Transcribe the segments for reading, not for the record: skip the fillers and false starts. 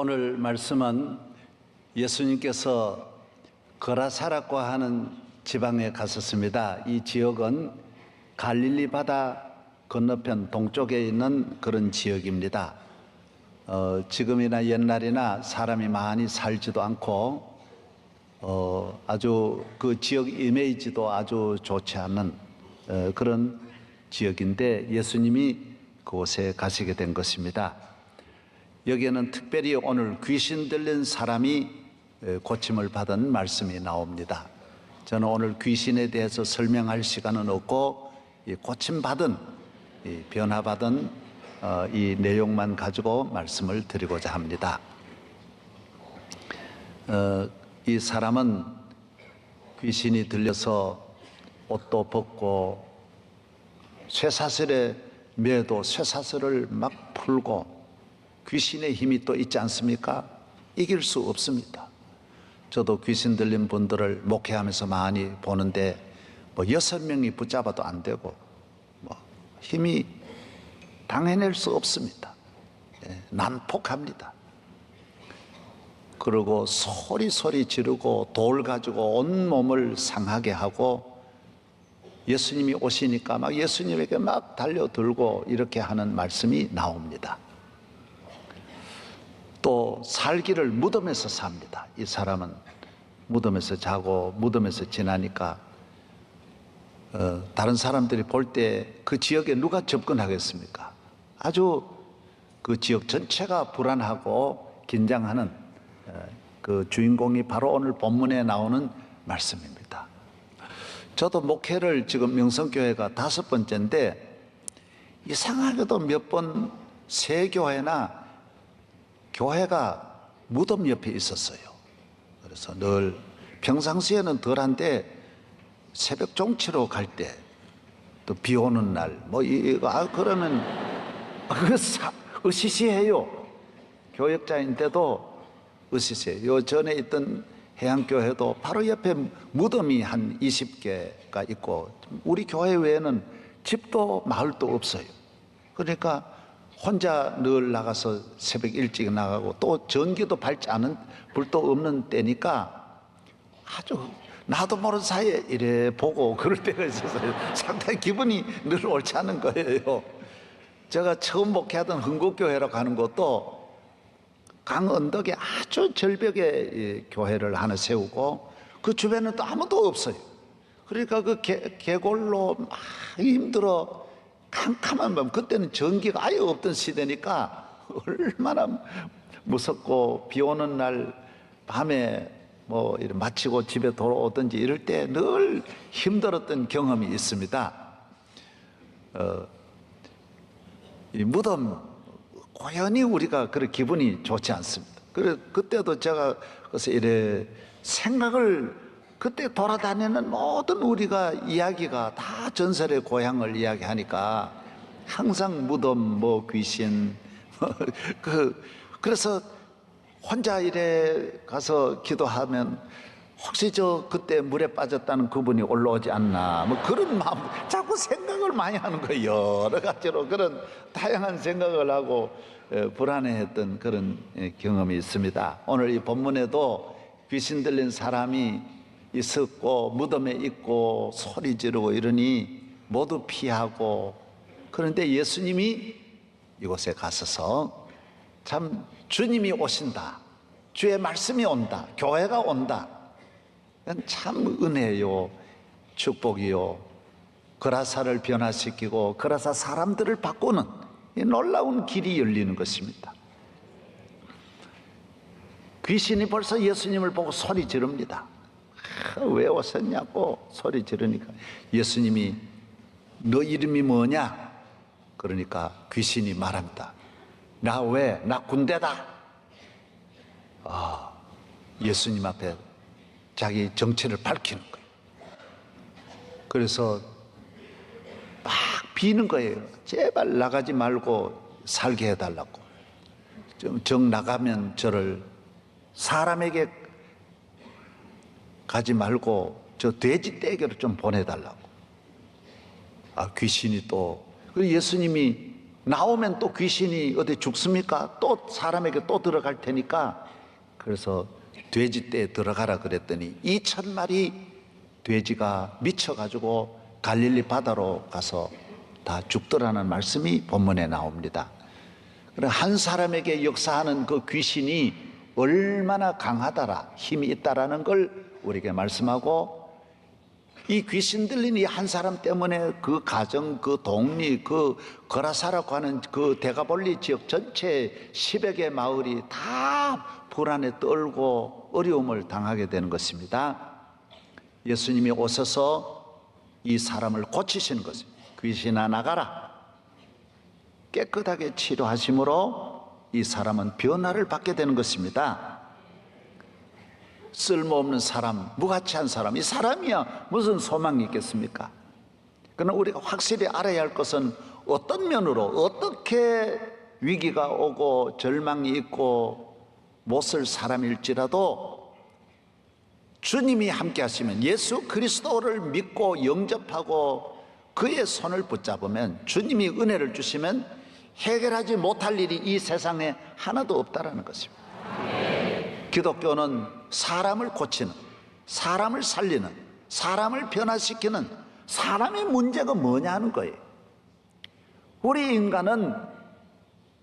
오늘 말씀은 예수님께서 거라사라고 하는 지방에 갔었습니다. 이 지역은 갈릴리 바다 건너편 동쪽에 있는 그런 지역입니다. 지금이나 옛날이나 사람이 많이 살지도 않고 아주 그 지역 이미지도 아주 좋지 않은 그런 지역인데 예수님이 그곳에 가시게 된 것입니다. 여기에는 특별히 오늘 귀신 들린 사람이 고침을 받은 말씀이 나옵니다. 저는 오늘 귀신에 대해서 설명할 시간은 없고 고침받은, 변화받은 이 내용만 가지고 말씀을 드리고자 합니다. 이 사람은 귀신이 들려서 옷도 벗고 쇠사슬에 매도 쇠사슬을 막 풀고 귀신의 힘이 또 있지 않습니까? 이길 수 없습니다. 저도 귀신 들린 분들을 목회하면서 많이 보는데 6명이 붙잡아도 안 되고 힘이 당해낼 수 없습니다. 난폭합니다. 그리고 소리 지르고 돌 가지고 온 몸을 상하게 하고 예수님이 오시니까 막 예수님에게 막 달려들고 이렇게 하는 말씀이 나옵니다. 또 살기를 무덤에서 삽니다. 이 사람은 무덤에서 자고 무덤에서 지나니까 다른 사람들이 볼 때 그 지역에 누가 접근하겠습니까? 아주 그 지역 전체가 불안하고 긴장하는 그 주인공이 바로 오늘 본문에 나오는 말씀입니다. 저도 목회를 지금 명성교회가 5번째인데 이상하게도 몇 번 새 교회나 교회가 무덤 옆에 있었어요. 그래서 늘 평상시에는 덜한데 새벽 종치러 갈 때 또 비 오는 날 그러면 으시시해요. 교역자인데도 으시시해요. 요 전에 있던 해양교회도 바로 옆에 무덤이 한 20개가 있고 우리 교회 외에는 집도 마을도 없어요. 그러니까 혼자 늘 나가서 새벽 일찍 나가고 또 전기도 밝지 않은 불도 없는 때니까 아주 나도 모르는 사이에 이래 보고 그럴 때가 있었어요. 상당히 기분이 늘 옳지 않은 거예요. 제가 처음 목회하던 흥국교회로 가는 것도 강 언덕에 아주 절벽에 교회를 하나 세우고 그 주변은 또 아무도 없어요. 그러니까 그 계골로 막 힘들어 캄캄한 밤, 그때는 전기가 아예 없던 시대니까 얼마나 무섭고 비 오는 날 밤에 이렇게 마치고 집에 돌아오든지 이럴 때 늘 힘들었던 경험이 있습니다. 이 무덤 고연히 우리가 그런 기분이 좋지 않습니다. 그때도 제가 그래서 이래 생각을 그때 돌아다니는 모든 우리가 이야기가 다 전설의 고향을 이야기하니까 항상 무덤 귀신 그래서 혼자 이래 가서 기도하면 혹시 그때 물에 빠졌다는 그분이 올라오지 않나 그런 마음 자꾸 생각을 많이 하는 거예요. 여러 가지로 그런 다양한 생각을 하고 불안해했던 그런 경험이 있습니다. 오늘 이 본문에도 귀신 들린 사람이 있었고 무덤에 있고 소리 지르고 이러니 모두 피하고 그런데 예수님이 이곳에 가셔서 참 주님이 오신다, 주의 말씀이 온다, 교회가 온다, 참 은혜요, 축복이요, 거라사를 변화시키고 거라사 사람들을 바꾸는 이 놀라운 길이 열리는 것입니다. 귀신이 벌써 예수님을 보고 소리 지릅니다. 왜 오셨냐고 소리 지르니까 예수님이 너 이름이 뭐냐? 그러니까 귀신이 말합니다. 나 군대다. 예수님 앞에 자기 정체를 밝히는 거예요. 그래서 막 비는 거예요. 제발 나가지 말고 살게 해달라고. 정 나가면 저를 사람에게 가지 말고 저 돼지 떼개로 좀 보내달라고. 귀신이 또 예수님이 나오면 또 귀신이 어디 죽습니까? 또 사람에게 또 들어갈 테니까. 그래서 돼지 떼에 들어가라 그랬더니 2,000마리 돼지가 미쳐가지고 갈릴리 바다로 가서 다 죽더라는 말씀이 본문에 나옵니다. 한 사람에게 역사하는 그 귀신이 얼마나 강하다라, 힘이 있다라는 걸 우리에게 말씀하고, 이 귀신 들린 이 한 사람 때문에 그 가정, 그 동리, 그 거라사라고 하는 그 대가볼리 지역 전체 10여 개 마을이 다 불안에 떨고 어려움을 당하게 되는 것입니다. 예수님이 오셔서 이 사람을 고치시는 것입니다. 귀신아 나가라, 깨끗하게 치료하심으로 이 사람은 변화를 받게 되는 것입니다. 쓸모없는 사람, 무가치한 사람, 이 사람이야 무슨 소망이 있겠습니까? 그러나 우리가 확실히 알아야 할 것은 어떤 면으로 어떻게 위기가 오고 절망이 있고 못쓸 사람일지라도 주님이 함께 하시면, 예수 그리스도를 믿고 영접하고 그의 손을 붙잡으면, 주님이 은혜를 주시면 해결하지 못할 일이 이 세상에 하나도 없다라는 것입니다. 기독교는 사람을 고치는, 사람을 살리는, 사람을 변화시키는, 사람의 문제가 뭐냐 하는 거예요. 우리 인간은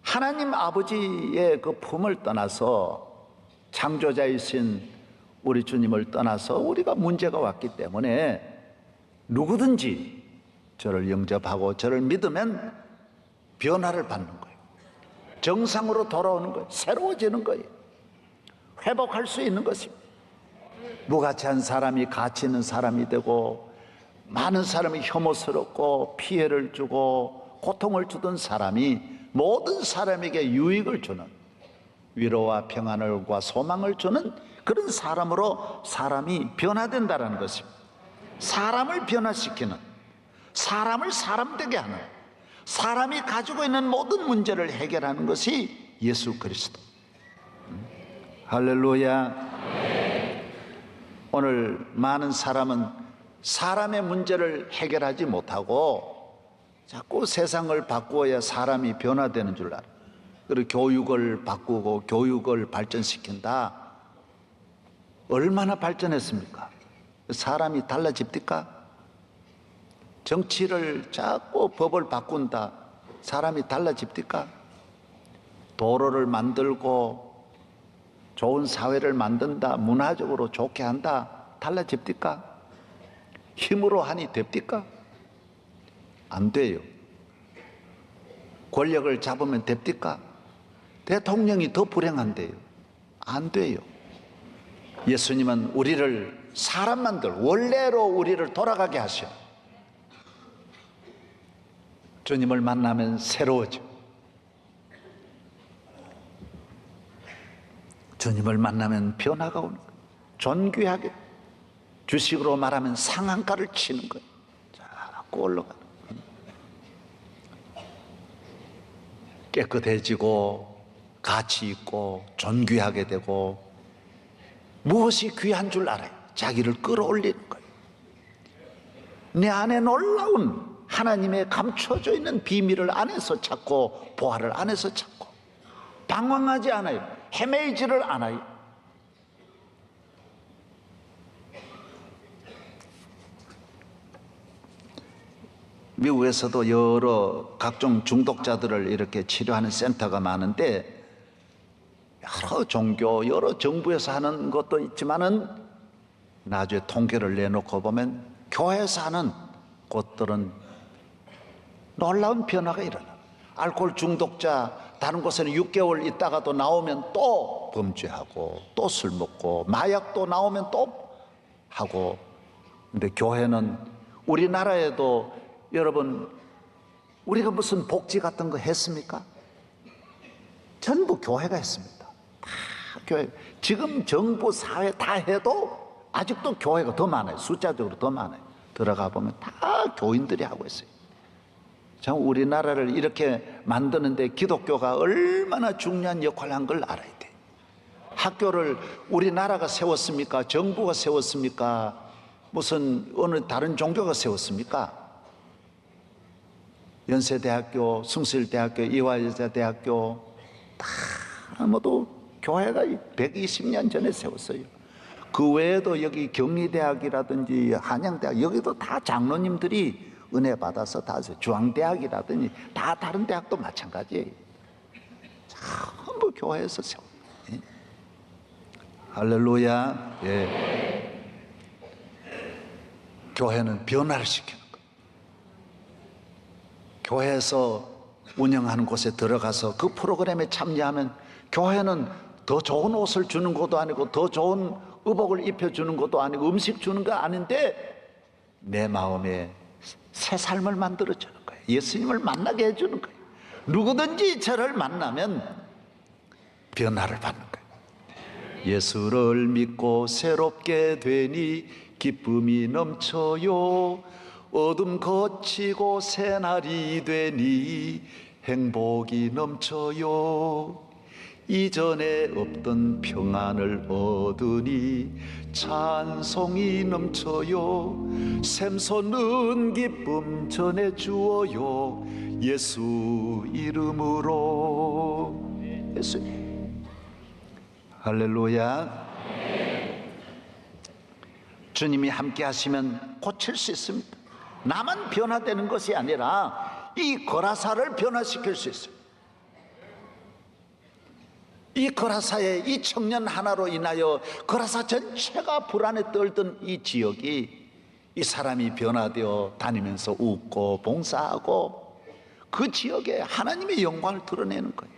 하나님 아버지의 그 품을 떠나서, 창조자이신 우리 주님을 떠나서 우리가 문제가 왔기 때문에 누구든지 저를 영접하고 저를 믿으면 변화를 받는 거예요. 정상으로 돌아오는 거예요. 새로워지는 거예요. 회복할 수 있는 것입니다. 무가치한 사람이 가치 있는 사람이 되고, 많은 사람이 혐오스럽고 피해를 주고 고통을 주던 사람이 모든 사람에게 유익을 주는, 위로와 평안과 소망을 주는 그런 사람으로 사람이 변화된다는 것입니다. 사람을 변화시키는, 사람을 사람되게 하는, 사람이 가지고 있는 모든 문제를 해결하는 것이 예수 그리스도. 할렐루야. 오늘 많은 사람은 사람의 문제를 해결하지 못하고 자꾸 세상을 바꾸어야 사람이 변화되는 줄 알아. 그리고 교육을 바꾸고 교육을 발전시킨다. 얼마나 발전했습니까? 사람이 달라집니까? 정치를 자꾸 법을 바꾼다. 사람이 달라집니까? 도로를 만들고 좋은 사회를 만든다, 문화적으로 좋게 한다, 달라집니까? 힘으로 하니 됩니까? 안 돼요. 권력을 잡으면 됩니까? 대통령이 더 불행한데요. 안 돼요. 예수님은 우리를 사람 만들, 원래로 우리를 돌아가게 하셔. 주님을 만나면 새로워져. 주님을 만나면 변화가 오는 거예요. 존귀하게, 주식으로 말하면 상한가를 치는 거예요. 자꾸 올라가는 거예요. 깨끗해지고 가치 있고 존귀하게 되고, 무엇이 귀한 줄 알아요. 자기를 끌어올리는 거예요. 내 안에 놀라운 하나님의 감춰져 있는 비밀을 안에서 찾고, 보화를 안에서 찾고, 방황하지 않아요. 헤매지를 않아요. 미국에서도 여러 각종 중독자들을 이렇게 치료하는 센터가 많은데, 여러 종교, 여러 정부에서 하는 것도 있지만은 나중에 통계를 내놓고 보면 교회에서 하는 곳들은 놀라운 변화가 일어나. 알코올 중독자 다른 곳에는 6개월 있다가도 나오면 또 범죄하고 또 술 먹고 마약도 나오면 또 하고. 근데 교회는, 우리나라에도 여러분 우리가 무슨 복지 같은 거 했습니까? 전부 교회가 했습니다. 다 교회. 지금 정부 사회 다 해도 아직도 교회가 더 많아요. 숫자적으로 더 많아요. 들어가 보면 다 교인들이 하고 있어요. 참 우리나라를 이렇게 만드는데 기독교가 얼마나 중요한 역할을 한 걸 알아야 돼. 학교를 우리나라가 세웠습니까? 정부가 세웠습니까? 무슨 어느 다른 종교가 세웠습니까? 연세대학교, 숭실대학교, 이화여자대학교 다 모두 교회가 120년 전에 세웠어요. 그 외에도 여기 경리대학이라든지 한양대학, 여기도 다 장로님들이 은혜 받아서 다 중앙대학이라든지 다 다른 대학도 마찬가지예요. 전부 교회에서 세워. 예. 할렐루야. 예. 교회는 변화를 시키는 거예요. 교회에서 운영하는 곳에 들어가서 그 프로그램에 참여하면 교회는 더 좋은 옷을 주는 것도 아니고 더 좋은 의복을 입혀주는 것도 아니고 음식 주는 거 아닌데 내 마음에 새 삶을 만들어주는 거예요. 예수님을 만나게 해주는 거예요. 누구든지 저를 만나면 변화를 받는 거예요. 예수를 믿고 새롭게 되니 기쁨이 넘쳐요. 어둠 거치고 새날이 되니 행복이 넘쳐요. 이전에 없던 평안을 얻으니 찬송이 넘쳐요. 샘솟는 기쁨 전해주어요. 예수 이름으로. 예수. 할렐루야. 주님이 함께 하시면 고칠 수 있습니다. 나만 변화되는 것이 아니라 이 거라사를 변화시킬 수 있어요. 이 거라사의 이 청년 하나로 인하여 거라사 전체가 불안에 떨던 이 지역이 이 사람이 변화되어 다니면서 웃고 봉사하고 그 지역에 하나님의 영광을 드러내는 거예요.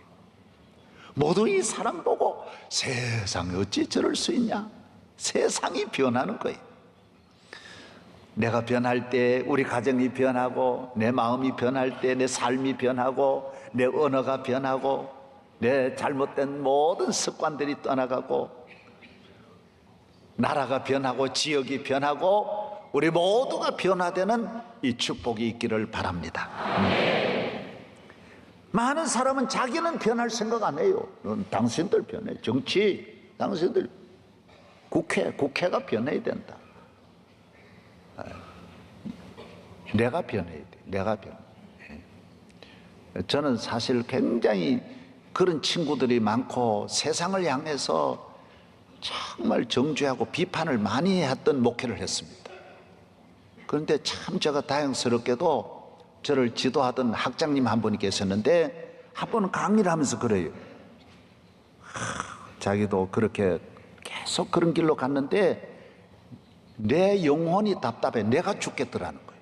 모두 이 사람 보고 세상에 어찌 저럴 수 있냐? 세상이 변하는 거예요. 내가 변할 때 우리 가정이 변하고 내 마음이 변할 때 내 삶이 변하고 내 언어가 변하고 내 잘못된 모든 습관들이 떠나가고 나라가 변하고 지역이 변하고 우리 모두가 변화되는 이 축복이 있기를 바랍니다. 많은 사람은 자기는 변할 생각 안 해요. 당신들 변해. 정치, 당신들 국회가 변해야 된다. 내가 변해야 돼. 내가 변해. 저는 사실 굉장히 그런 친구들이 많고 세상을 향해서 정말 정죄하고 비판을 많이 했던 목회를 했습니다. 그런데 참 제가 다행스럽게도 저를 지도하던 학장님 한 분이 계셨는데 한 번은 강의를 하면서 그래요. 자기도 그렇게 계속 그런 길로 갔는데 내 영혼이 답답해. 내가 죽겠더라는 거예요.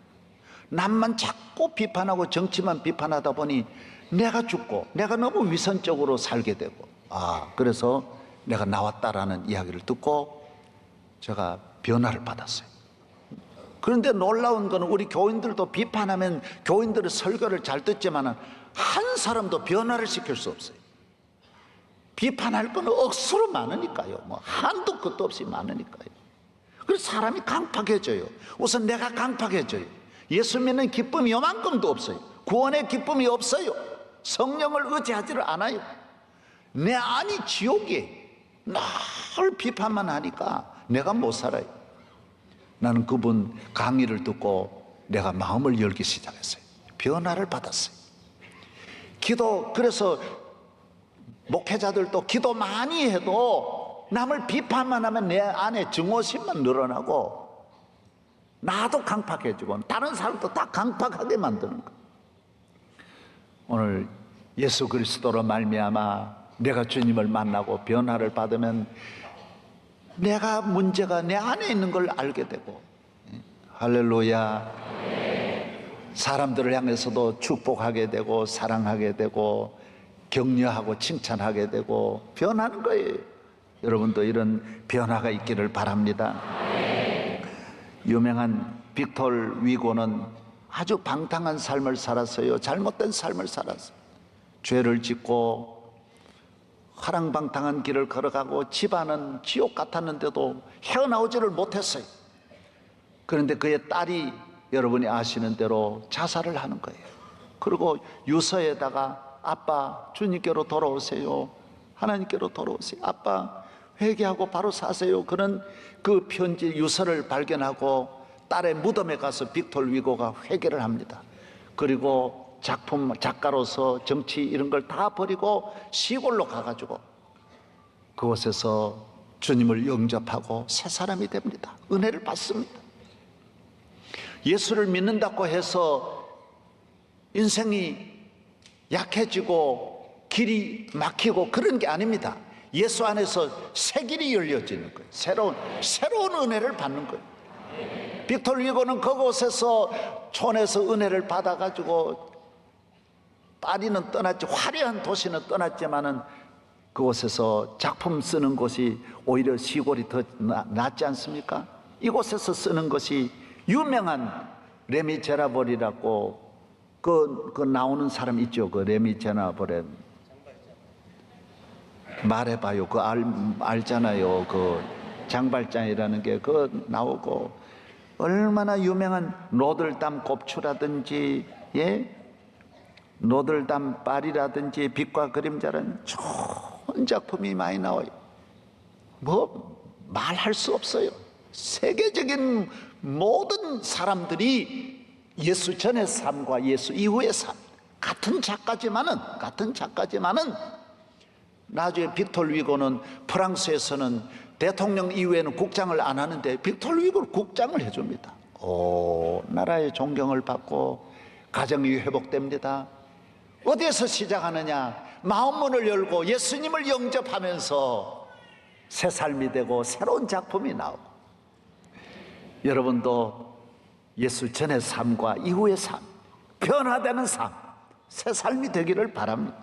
남만 자꾸 비판하고 정치만 비판하다 보니 내가 죽고 내가 너무 위선적으로 살게 되고 그래서 내가 나왔다라는 이야기를 듣고 제가 변화를 받았어요. 그런데 놀라운 거는 우리 교인들도 비판하면 교인들의 설교를 잘 듣지만 한 사람도 변화를 시킬 수 없어요. 비판할 건 억수로 많으니까요. 뭐 한도 끝도 없이 많으니까요. 그래서 사람이 강팍해져요. 우선 내가 강팍해져요. 예수 믿는 기쁨이 요만큼도 없어요. 구원의 기쁨이 없어요. 성령을 의지하지를 않아요. 내 안이 지옥이에요. 늘 비판만 하니까 내가 못 살아요. 나는 그분 강의를 듣고 내가 마음을 열기 시작했어요. 변화를 받았어요. 그래서 목회자들도 기도 많이 해도 남을 비판만 하면 내 안에 증오심만 늘어나고 나도 강팍해지고 다른 사람도 다 강팍하게 만드는 거예요. 오늘 예수 그리스도로 말미암아 내가 주님을 만나고 변화를 받으면 내가 문제가 내 안에 있는 걸 알게 되고 할렐루야. 사람들을 향해서도 축복하게 되고 사랑하게 되고 격려하고 칭찬하게 되고 변하는 거예요. 여러분도 이런 변화가 있기를 바랍니다. 유명한 빅톨 위고는 아주 방탕한 삶을 살았어요. 잘못된 삶을 살았어요. 죄를 짓고 화랑방탕한 길을 걸어가고 집안은 지옥 같았는데도 헤어나오지를 못했어요. 그런데 그의 딸이 여러분이 아시는 대로 자살을 하는 거예요. 그리고 유서에다가 아빠 주님께로 돌아오세요. 하나님께로 돌아오세요. 아빠 회개하고 바로 사세요. 그런 그 편지 유서를 발견하고 딸의 무덤에 가서 빅톨 위고가 회개를 합니다. 그리고 작품 작가로서 정치 이런 걸 다 버리고 시골로 가가지고 그곳에서 주님을 영접하고 새 사람이 됩니다. 은혜를 받습니다. 예수를 믿는다고 해서 인생이 약해지고 길이 막히고 그런 게 아닙니다. 예수 안에서 새 길이 열려지는 거예요. 새로운 은혜를 받는 거예요. 빅토르 휴고는 그곳에서 촌에서 은혜를 받아가지고 파리는 떠났지, 화려한 도시는 떠났지만은 그곳에서 작품 쓰는 곳이 오히려 시골이 더 낫지 않습니까? 이곳에서 쓰는 것이 유명한 레미제라블이라고 그 나오는 사람 있죠. 그 레미제라블의 말해봐요. 그 알잖아요. 그 장발장이라는 게 그 나오고 얼마나 유명한 노들담 곱추라든지 예? 노들담 파리라든지 빛과 그림자라는 좋은 작품이 많이 나와요. 뭐 말할 수 없어요. 세계적인 모든 사람들이 예수 전의 삶과 예수 이후의 삶 같은 작가지만은 나중에 빅토르 위고는 프랑스에서는 대통령 이후에는 국장을 안 하는데 빅토르 위고는 국장을 해줍니다. 나라의 존경을 받고 가정이 회복됩니다. 어디에서 시작하느냐? 마음문을 열고 예수님을 영접하면서 새 삶이 되고 새로운 작품이 나오고, 여러분도 예수 전의 삶과 이후의 삶, 변화되는 삶, 새 삶이 되기를 바랍니다.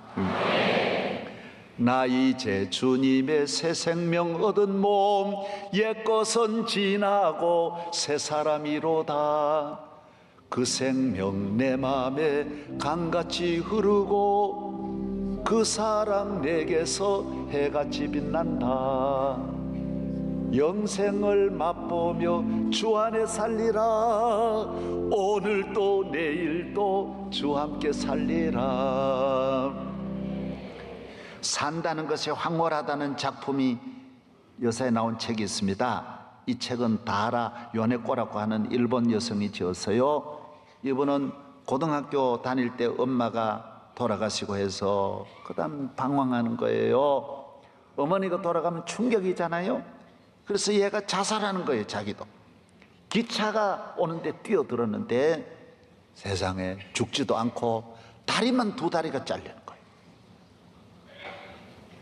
나 이제 주님의 새 생명 얻은 몸, 옛것은 지나고 새 사람이로다. 그 생명 내 맘에 강같이 흐르고 그 사랑 내게서 해같이 빛난다. 영생을 맛보며 주 안에 살리라. 오늘도 내일도 주 함께 살리라. 산다는 것이 황홀하다는 작품이 여사에 나온 책이 있습니다. 이 책은 다하라 요네코라고 하는 일본 여성이 지었어요. 이분은 고등학교 다닐 때 엄마가 돌아가시고 해서 그다음 방황하는 거예요. 어머니가 돌아가면 충격이잖아요. 그래서 얘가 자살하는 거예요. 자기도 기차가 오는데 뛰어들었는데 세상에 죽지도 않고 다리만 2다리가 잘리는 거예요.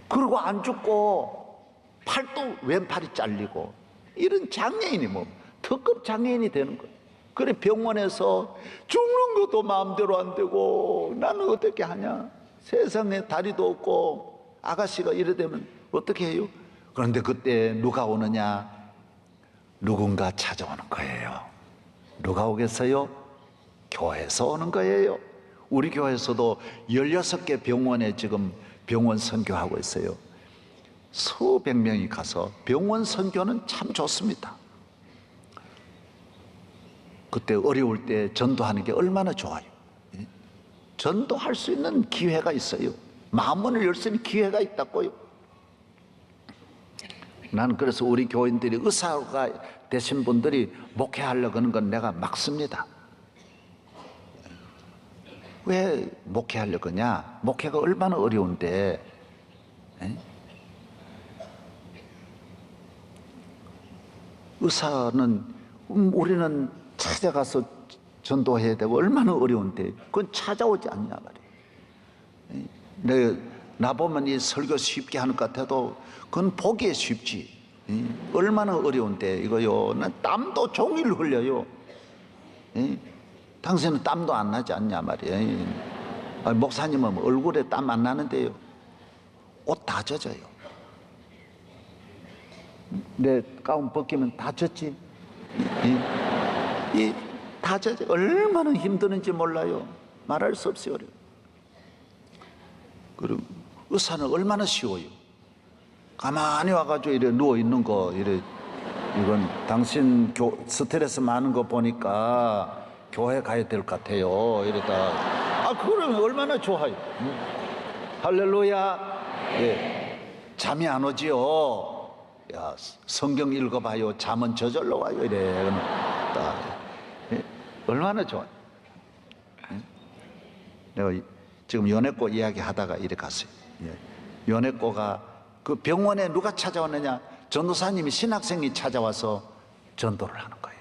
그리고 안 죽고 팔도 왼팔이 잘리고 이런 장애인이 뭐 특급 장애인이 되는 거예요. 그래 병원에서 죽는 것도 마음대로 안 되고 나는 어떻게 하냐. 세상에 다리도 없고 아가씨가 이래 되면 어떻게 해요? 그런데 그때 누가 오느냐? 누군가 찾아오는 거예요. 누가 오겠어요? 교회에서 오는 거예요. 우리 교회에서도 16개 병원에 지금 병원 선교하고 있어요. 수백 명이 가서 병원 선교는 참 좋습니다. 그때 어려울 때 전도하는 게 얼마나 좋아요. 전도할 수 있는 기회가 있어요. 마음문을 열 수 있는 기회가 있다고요. 나는 그래서 우리 교인들이 의사가 되신 분들이 목회하려고 하는 건 내가 막습니다. 왜 목회하려고 하냐? 목회가 얼마나 어려운데. 의사는 우리는 찾아가서 전도해야 되고 얼마나 어려운데 그건 찾아오지 않냐 말이에요. 나보면 이 설교 쉽게 하는 것 같아도 그건 보기에 쉽지. 얼마나 어려운데 이거요. 난 땀도 종일 흘려요. 당신은 땀도 안 나지 않냐 말이에요. 목사님은 얼굴에 땀 안 나는데요. 옷 다 젖어요. 내 가운 벗기면 다 젖지. 다 젖어. 얼마나 힘드는지 몰라요. 말할 수 없이 어려워. 그리고 의사는 얼마나 쉬워요. 가만히 와가지고 이래 누워 있는 거 이래 이건 당신 스트레스 많은 거 보니까 교회 가야 될 것 같아요. 이러다 그러면 얼마나 좋아요. 할렐루야. 예. 잠이 안 오지요. 야, 성경 읽어봐요. 잠은 저절로 와요. 이래. 얼마나 좋아요. 내가 지금 연애고 이야기 하다가 이래 갔어요. 예. 연애고가 그 병원에 누가 찾아왔느냐? 전도사님이 신학생이 찾아와서 전도를 하는 거예요.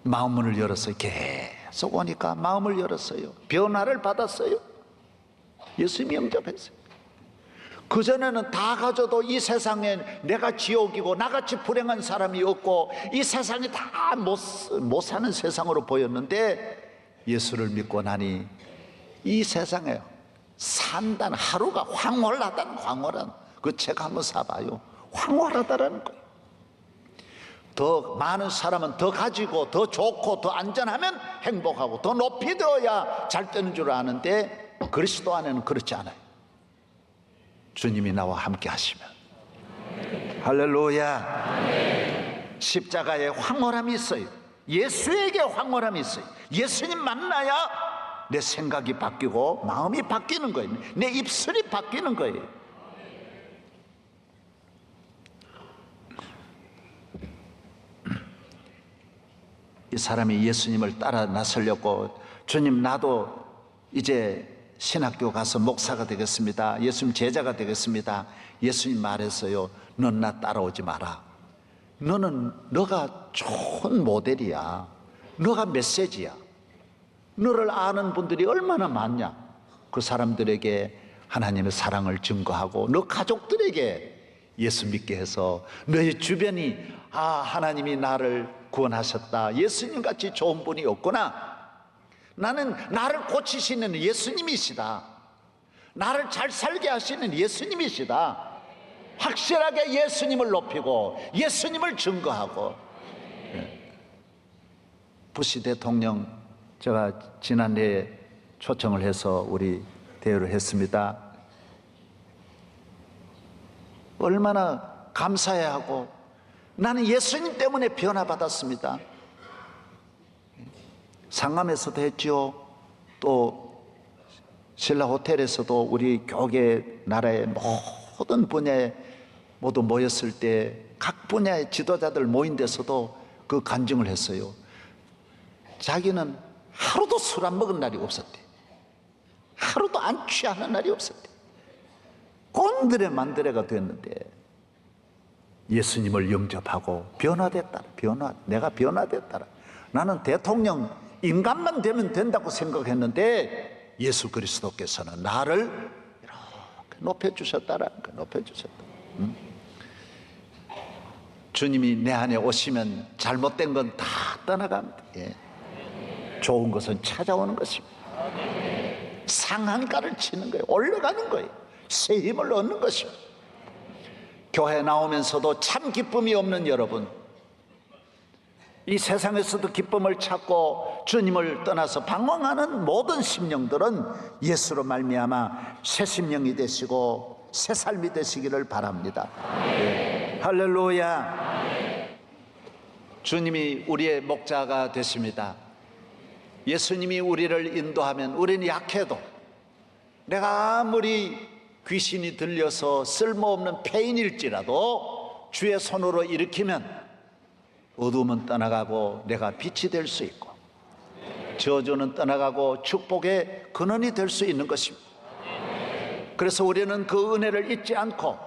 마음문을 열었어요. 계속 오니까 마음을 열었어요. 변화를 받았어요. 예수님 영접했어요. 그전에는 다 가져도 이 세상에 내가 지옥이고 나같이 불행한 사람이 없고 이 세상이 다 못 사는 세상으로 보였는데 예수를 믿고 나니 이 세상에 산다는 하루가 황홀하다는 그 책 한번 사봐요. 황홀하다라는 거예요. 더 많은 사람은 더 가지고 더 좋고 더 안전하면 행복하고 더 높이 되어야 잘 되는 줄 아는데 그리스도 안에는 그렇지 않아요. 주님이 나와 함께 하시면 할렐루야. 십자가에 황홀함이 있어요. 예수에게 황홀함이 있어요. 예수님 만나야 내 생각이 바뀌고 마음이 바뀌는 거예요. 내 입술이 바뀌는 거예요. 이 사람이 예수님을 따라 나서려고 주님 나도 이제 신학교 가서 목사가 되겠습니다. 예수님 제자가 되겠습니다. 예수님 말했어요. 넌 나 따라오지 마라. 너가 좋은 모델이야. 너가 메시지야. 너를 아는 분들이 얼마나 많냐. 그 사람들에게 하나님의 사랑을 증거하고 너 가족들에게 예수 믿게 해서 너의 주변이 하나님이 나를 구원하셨다. 예수님같이 좋은 분이 없구나. 나는 나를 고치시는 예수님이시다. 나를 잘 살게 하시는 예수님이시다. 확실하게 예수님을 높이고 예수님을 증거하고. 부시 대통령 제가 지난해에 초청을 해서 우리 대우를 했습니다. 얼마나 감사해야 하고 나는 예수님 때문에 변화받았습니다. 상암에서도 했지요. 또 신라 호텔에서도 우리 교계 나라의 모든 분야에 모두 모였을 때 각 분야의 지도자들 모인 데서도 그 간증을 했어요. 자기는 하루도 술 안 먹은 날이 없었대. 하루도 안 취하는 날이 없었대. 곤드레 만드레가 됐는데 예수님을 영접하고 변화됐다. 내가 변화됐다. 나는 대통령 인간만 되면 된다고 생각했는데 예수 그리스도께서는 나를 이렇게 높여주셨다라는 거. 높여주셨다. 주님이 내 안에 오시면 잘못된 건 다 떠나갑니다. 좋은 것은 찾아오는 것입니다. 상한가를 치는 거예요. 올라가는 거예요. 새 힘을 얻는 것입니다. 교회 나오면서도 참 기쁨이 없는 여러분, 이 세상에서도 기쁨을 찾고 주님을 떠나서 방황하는 모든 심령들은 예수로 말미암아 새 심령이 되시고 새 삶이 되시기를 바랍니다. 할렐루야. 주님이 우리의 목자가 되십니다. 예수님이 우리를 인도하면 우리는 약해도, 내가 아무리 귀신이 들려서 쓸모없는 폐인일지라도 주의 손으로 일으키면 어둠은 떠나가고 내가 빛이 될 수 있고 저주는 떠나가고 축복의 근원이 될 수 있는 것입니다. 그래서 우리는 그 은혜를 잊지 않고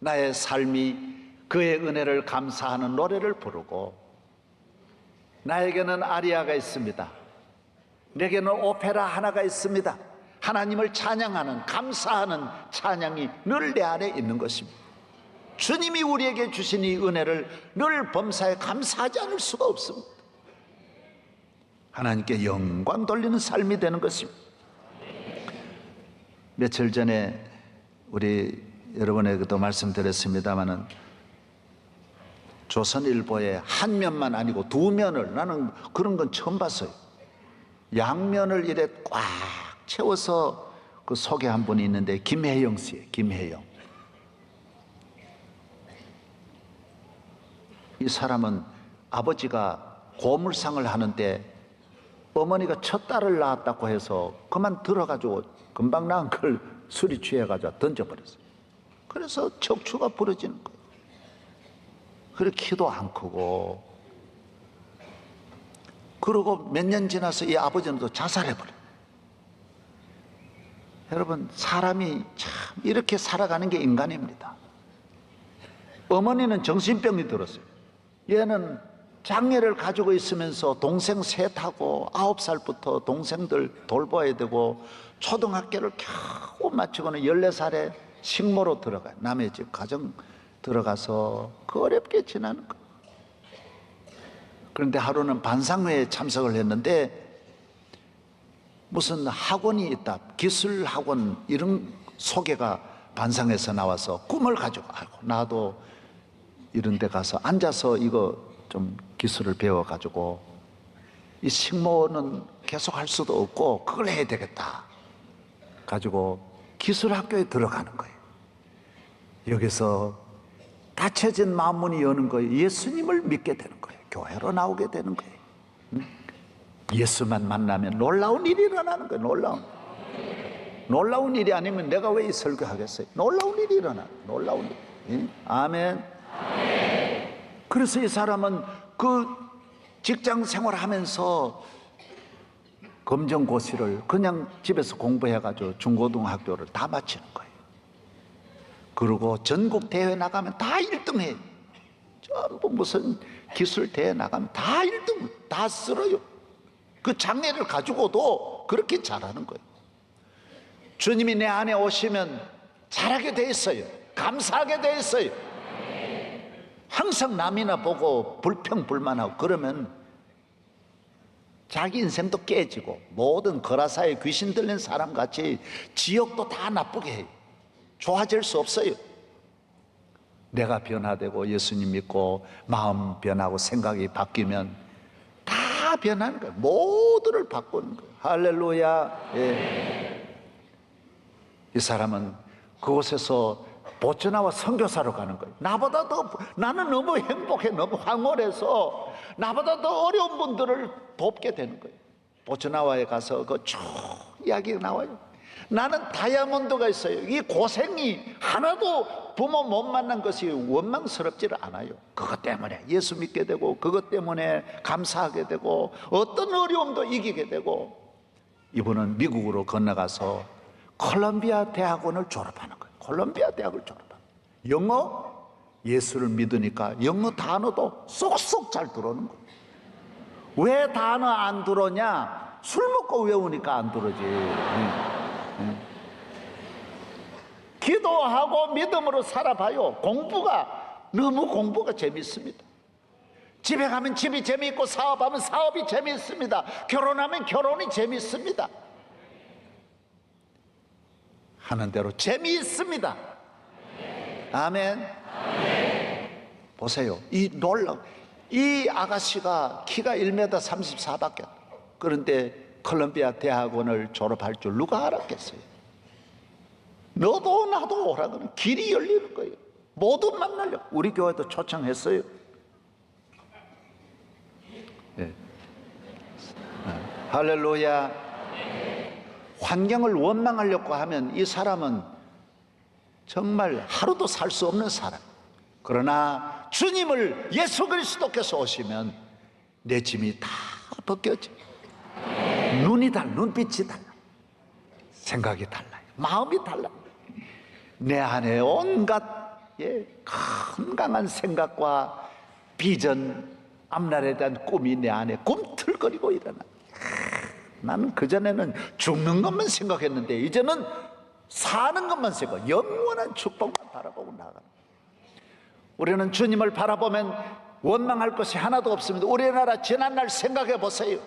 나의 삶이 그의 은혜를 감사하는 노래를 부르고, 나에게는 아리아가 있습니다. 내게는 오페라 하나가 있습니다. 하나님을 찬양하는, 감사하는 찬양이 늘 내 안에 있는 것입니다. 주님이 우리에게 주신 이 은혜를 늘 범사에 감사하지 않을 수가 없습니다. 하나님께 영광 돌리는 삶이 되는 것입니다. 며칠 전에 우리 여러분에게도 말씀드렸습니다마는 조선일보에 한 면만 아니고 두 면을, 나는 그런 건 처음 봤어요. 양면을 이래 꽉 채워서 그 소개한 분이 있는데 김혜영 씨예요. 김혜영. 이 사람은 아버지가 고물상을 하는데 어머니가 첫 딸을 낳았다고 해서 그만 들어가지고 금방 낳은 걸 술이 취해가지고 던져버렸어요. 그래서 척추가 부러지는 거예요. 그리고 키도 안 크고, 그리고 몇 년 지나서 이 아버지는 또 자살해버려요. 여러분, 사람이 참 이렇게 살아가는 게 인간입니다. 어머니는 정신병이 들었어요. 얘는 장애를 가지고 있으면서 동생 셋하고 9살부터 동생들 돌봐야 되고 초등학교를 겨우 마치고는 14살에 식모로 들어가요. 남의 집 가정 들어가서 그 어렵게 지나는 거예요. 그런데 하루는 반상회에 참석을 했는데 무슨 학원이 있다, 기술 학원 이런 소개가 반상에서 나와서 꿈을 가지고, 아이고 나도 이런 데 가서 앉아서 이거 좀 기술을 배워가지고 이 식모는 계속 할 수도 없고 그걸 해야 되겠다 가지고 기술학교에 들어가는 거예요. 여기서 닫혀진 마음문이 여는 거예요. 예수님을 믿게 되는 거예요. 교회로 나오게 되는 거예요. 예수만 만나면 놀라운 일이 일어나는 거예요. 놀라운 일이 아니면 내가 왜 이 설교하겠어요? 놀라운 일이 일어나. 놀라운 일. 아멘. 그래서 이 사람은 그 직장 생활하면서 검정고시를 그냥 집에서 공부해가지고 중고등학교를 다 마치는 거예요. 그리고 전국 대회 나가면 다 1등해. 전부 무슨 기술 대회 나가면 다 1등, 다 쓸어요. 그 장애를 가지고도 그렇게 잘하는 거예요. 주님이 내 안에 오시면 잘하게 돼 있어요. 감사하게 돼 있어요. 항상 남이나 보고 불평불만하고 그러면 자기 인생도 깨지고 모든 거라사에 귀신 들린 사람같이 지옥도 다 나쁘게 해요. 좋아질 수 없어요. 내가 변화되고 예수님 믿고 마음 변하고 생각이 바뀌면 다 변하는 거예요. 모두를 바꾸는 거예요. 할렐루야. 예. 이 사람은 그곳에서 보천하와 선교사로 가는 거예요. 나보다 더 나는 너무 행복해, 너무 황홀해서 나보다 더 어려운 분들을 돕게 되는 거예요. 보천하와에 가서 그 쭉 이야기가 나와요. 나는 다이아몬드가 있어요. 이 고생이 하나도 부모 못 만난 것이 원망스럽지를 않아요. 그것 때문에 예수 믿게 되고 그것 때문에 감사하게 되고 어떤 어려움도 이기게 되고 이분은 미국으로 건너가서 콜롬비아 대학원을 졸업하는 거예요. 콜롬비아 대학을 졸업하는 거예요. 영어, 예수를 믿으니까 영어 단어도 쏙쏙 잘 들어오는 거예요. 왜 단어 안 들어오냐? 술 먹고 외우니까 안 들어오지. 기도하고 믿음으로 살아봐요. 너무 공부가 재밌습니다. 집에 가면 집이 재미있고 사업하면 사업이 재미있습니다. 결혼하면 결혼이 재미있습니다. 하는 대로 재미있습니다. 아멘. 보세요. 이 아가씨가 키가 1m 34밖에. 그런데 콜롬비아 대학원을 졸업할 줄 누가 알았겠어요? 너도 나도 오라 그러면 길이 열리는 거예요. 모두 만나려고. 우리 교회도 초청했어요. 네. 할렐루야. 환경을 원망하려고 하면 이 사람은 정말 하루도 살 수 없는 사람. 그러나 주님을 예수 그리스도께서 오시면 내 짐이 다 벗겨져. 눈빛이 달라. 생각이 달라요. 마음이 달라요. 내 안에 온갖 건강한 생각과 비전, 앞날에 대한 꿈이 내 안에 꿈틀거리고 일어나. 나는 그전에는 죽는 것만 생각했는데 이제는 사는 것만 생각, 영원한 축복만 바라보고 나가는. 우리는 주님을 바라보면 원망할 것이 하나도 없습니다. 우리나라 지난날 생각해 보세요.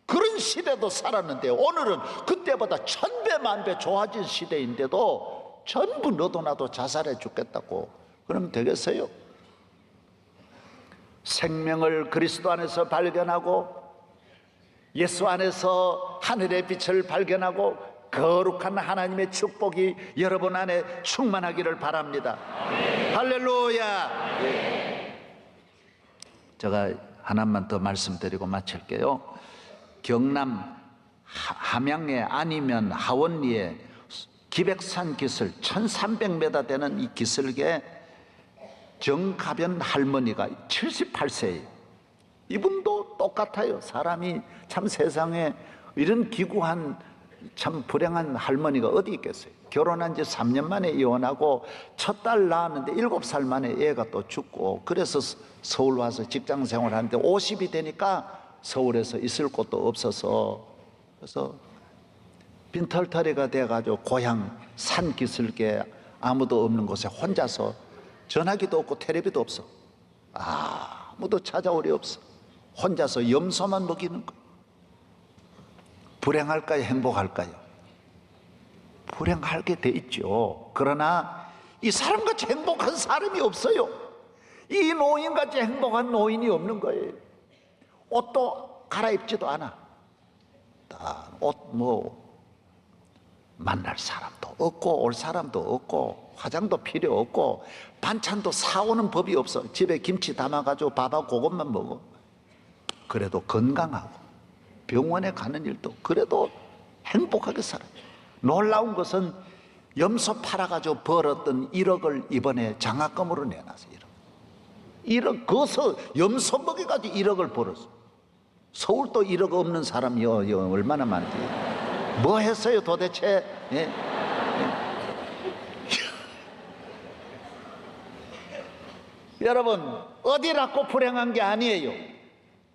그런 시대도 살았는데 오늘은 그때보다 1000배 만배 좋아진 시대인데도 전부 너도 나도 자살해 죽겠다고 그러면 되겠어요? 생명을 그리스도 안에서 발견하고 예수 안에서 하늘의 빛을 발견하고 거룩한 하나님의 축복이 여러분 안에 충만하기를 바랍니다. 할렐루야. 제가 하나만 더 말씀드리고 마칠게요. 경남 함양에 아니면 하원리에 기백산 기슭 1300m 되는 이 기슭에 정가변 할머니가 78세예요. 이분도 똑같아요. 사람이 참 세상에 이런 기구한 참 불행한 할머니가 어디 있겠어요. 결혼한 지 3년 만에 이혼하고 첫 딸 낳았는데 7살 만에 애가 또 죽고, 그래서 서울 와서 직장 생활하는데 50이 되니까 서울에서 있을 곳도 없어서, 그래서 빈털터리가 돼가지고 고향 산 기슭에 아무도 없는 곳에 혼자서, 전화기도 없고 텔레비도 없어, 아무도 찾아오리 없어, 혼자서 염소만 먹이는 거예요. 불행할까요? 행복할까요? 불행하게 돼 있죠. 그러나 이 사람같이 행복한 사람이 없어요. 이 노인같이 행복한 노인이 없는 거예요. 옷도 갈아입지도 않아. 옷 만날 사람도 없고 올 사람도 없고 화장도 필요 없고 반찬도 사오는 법이 없어. 집에 김치 담아가지고 밥하고 그것만 먹어. 그래도 건강하고 병원에 가는 일도 그래도 행복하게 살아요. 놀라운 것은 염소 팔아가지고 벌었던 1억을 이번에 장학금으로 내놨어요. 1억, 그것을 염소 먹여가지고 1억을 벌었어. 서울도 1억 없는 사람이 얼마나 많지. 뭐 했어요 도대체? 예? 여러분, 어디라고 불행한 게 아니에요.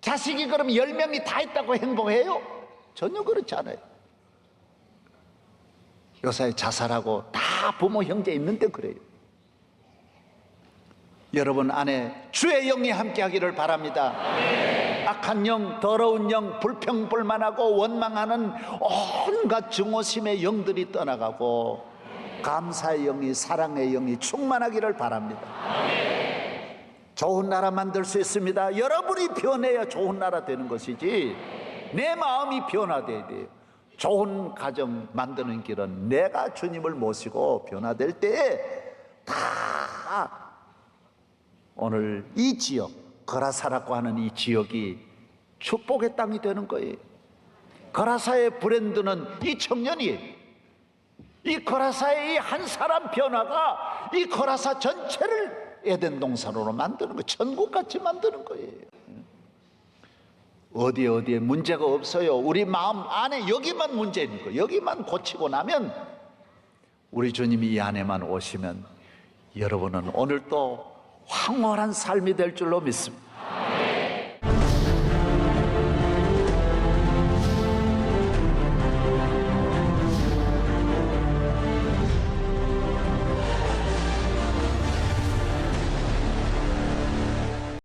자식이 그럼 10명이 다 있다고 행복해요? 전혀 그렇지 않아요. 요새 자살하고 다 부모 형제 있는데 그래요. 여러분 안에 주의 영이 함께 하기를 바랍니다. 악한 영, 더러운 영, 불평불만하고 원망하는 온갖 증오심의 영들이 떠나가고 감사의 영이, 사랑의 영이 충만하기를 바랍니다. 좋은 나라 만들 수 있습니다. 여러분이 변해야 좋은 나라 되는 것이지, 내 마음이 변화돼야 돼요. 좋은 가정 만드는 길은 내가 주님을 모시고 변화될 때에 다 오늘 이 지역, 거라사라고 하는 이 지역이 축복의 땅이 되는 거예요. 거라사의 브랜드는 이 청년이에요. 이 거라사의 이 한 사람 변화가 이 거라사 전체를 에덴 동산으로 만드는 거예요. 천국같이 만드는 거예요. 어디에 문제가 없어요. 우리 마음 안에 여기만 문제 있는 거예요. 여기만 고치고 나면, 우리 주님이 이 안에만 오시면 여러분은 오늘도 황홀한 삶이 될 줄로 믿습니다.